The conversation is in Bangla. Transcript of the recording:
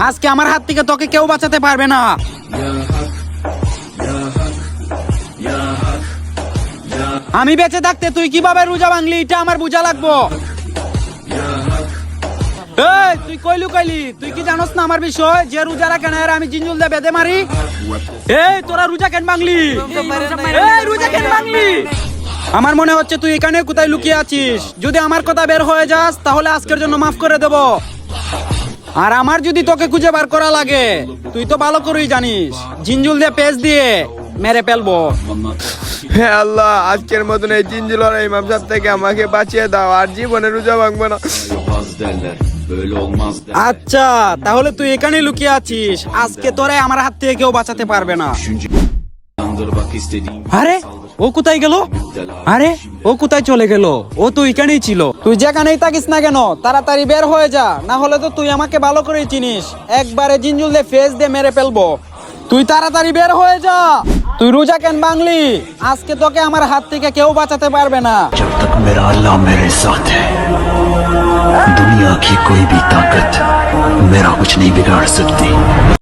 আজকে আমার হাত থেকে তোকে কেউ বাঁচাতে পারবে না। আমি বেঁচে থাকতে তুই কিভাবে রোজা ভাঙলি এটা আমার বোঝা লাগবো। এই তুই কইলু কইলি, তুই কি জানোস না আমার বিষয় যে রোজা রাখে না আমি জিঞ্জুল দিয়ে বেঁধে মারি। এই তোরা রোজা কেন ভাঙলি? এই রোজা কেন ভাঙলি? আমার মনে হচ্ছে তুই এখানে কোথায় লুকিয়ে আছিস। যদি আমার কথা বের হয়ে যাস তাহলে আজকের জন্য মাফ করে দেব। আর আমার যদি তোকে খুঁজে বার করা লাগে তুই তো ভালো করেই জানিস জিঞ্জুল দিয়ে পেঁচ দিয়ে মেরে ফেলবো। হে আল্লাহ, আজকের মতন এই জিঞ্জিল আর ইমাম সাহেব থেকে আমাকে বাঁচিয়ে দাও, আর জীবনে রোজা ভাঙবো না। আচ্ছা তাহলে তুই এখানে লুকিয়ে আছিস, আজকে তোরে আমার হাত থেকে কেউ বাঁচাতে পারবে না। আরে ও কোথায় গেল? আরে ও কোথায় চলে গেল? ও তো এখানেই ছিল। তুই যেখানেই থাকিস না কেন তাড়াতাড়ি বের হয়ে যা, না হলে তো তুই আমাকে ভালো করেই চিনিস, একবারে জিঞ্জুল দিয়ে ফেস দিয়ে মেরে ফেলবো। তুই তাড়াতাড়ি বের হয়ে যা। তুই রোজা কেন ভাঙলি? আজকে তোকে আমার হাত থেকে কেউ বাঁচাতে পারবে না। जब तक मेरा अल्लाह मेरे साथ है, दुनिया की कोई भी ताकत मेरा कुछ नहीं बिगाड़ सकती।